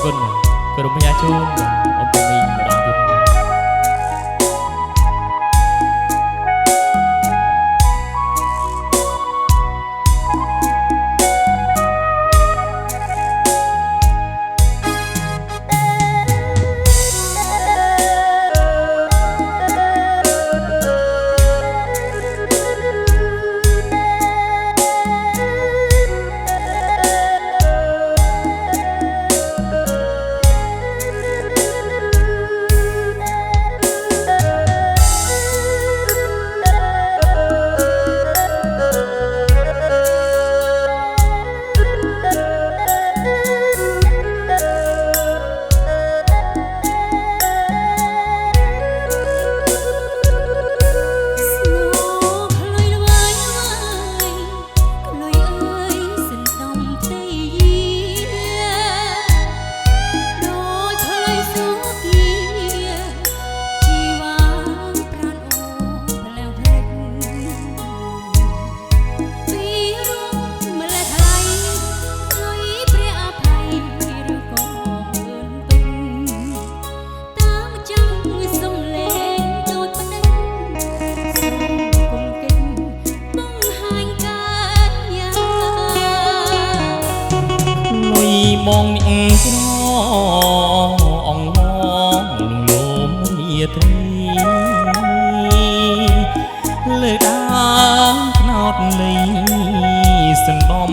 គុណក្រុមអាជូនអំពីម្ដងទៀតมองนิ่งក្រអងមងលងលោមយាត្រីលើដើមថ្នោតលីសន្បំ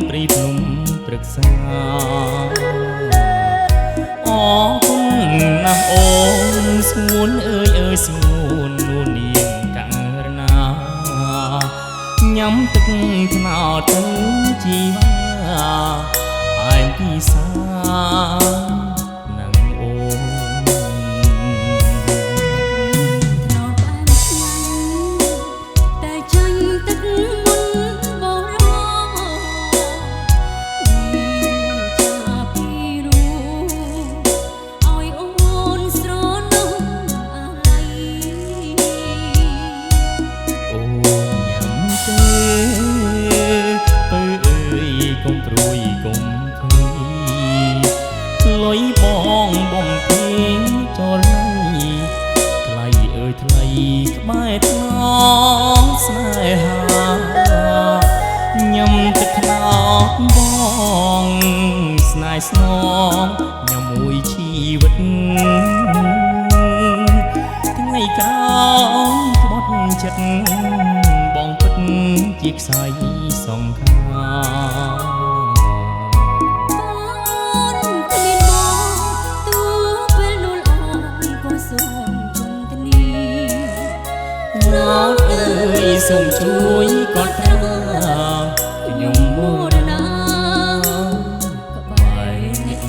ព្រីភ្នំព្រឹក្សាអរគុណណាស់អូនស្ងួនអើយស្ងួននួននាងកណ្ណាញ៉ាំទឹកថ្នោតទៅជីវាឯងពីសានឹងអូនថ្នោតបានឆ្ងាញ់តែចាញ់ទឹកមុនបរោចាពីរូឲ្យអូនស្រនោះអាឡ័យអូនញ៉ាំទេពើអើយកុំព្រួយកុំលុយបងបំពេញចលណៃថ្លៃអើយថ្លៃក្បែរថ្នងស្នេហាញ៉ាំទឹកថ្នោតបងស្នេហ៍ស្នងញ៉ាំមួយជីវិតថ្ងៃក្រោយក្បត់ចិត្តបងពិតជាខ្សែសងខាអើយសូមជួយកត់ត្រាខ្ញុំមរណាក្បែរអ្នក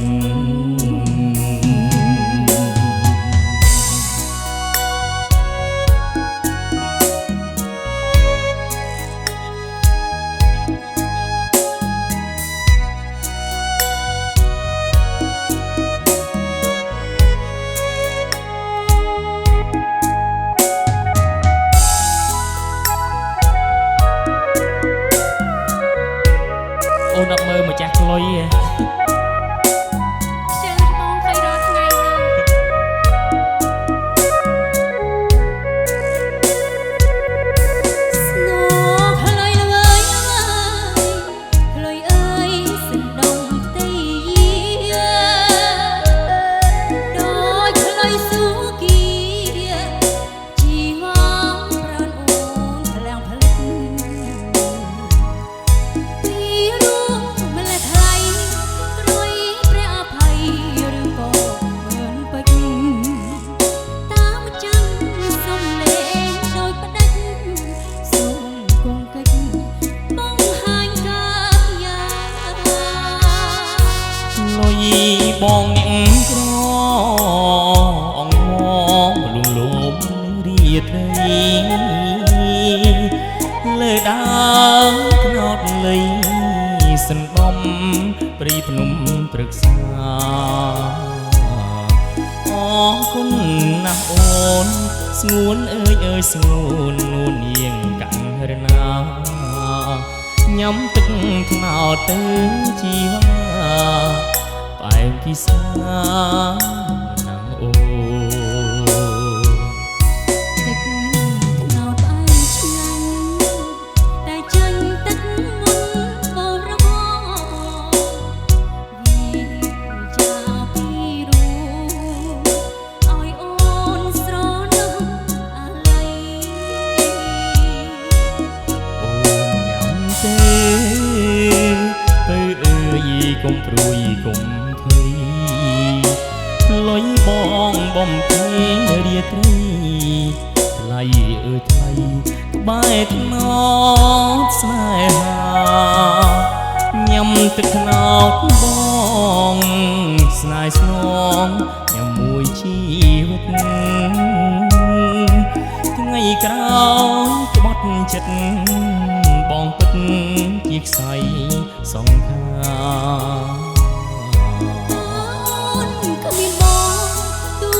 អូនអត់មើលម្ចាស់ខ្លុយខ្ជិលបងឃើញរាល់ថ្ងៃស្នោខ្លុយល្វើយខ្លុយអើយសណ្ដុំផ្ទៃដូចខ្លុយស៊ូគីជីវ៉ាប្រានអូនខ្លាំងផ្លិចបងអ្នកក្រអងមងលងលោមរាត្រីលើដើមថ្នោតលីសន្បំព្រីភ្នំព្រឹក្សាអរគុណណាស់អូនស្ងួនអើយស្ងួននួននាងកណ្ណាញ៉ាំទឹកថ្នោតទៅជីវា ផ្អែមពិសាណាំអូ ទឹកត្នោតផ្អែមឆ្ងាញ់តែចាញ់ទឹកមុនបរោវាចាពីរូឲ្យអូនស្រណោះអាឡ័យអូនញ៉ាំទេទៅអើយកុំព្រួយកុំភ័យលុយបងបំពេរាត្រីថ្លៃអើយថ្លៃក្បែរថ្នតស្នេហាញ៉ាំទឹកត្នោតបងស្នេហ៍ស្នងញ៉ាំមួយជីវិតថ្ងៃក្រោយក្បត់ចិត្តបងពិតជាខ្សែសងខាអូនគ្មានបងទូ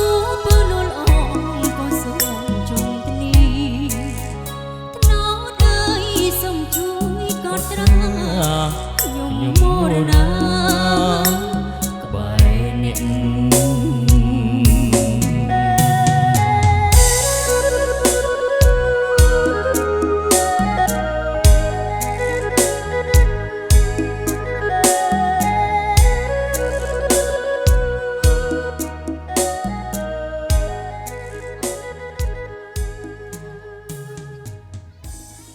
ពើលលអងក៏សូមជុំគ្នាត្នោតអើយសូមជួយកត់ត្រាខ្ញុំមរណា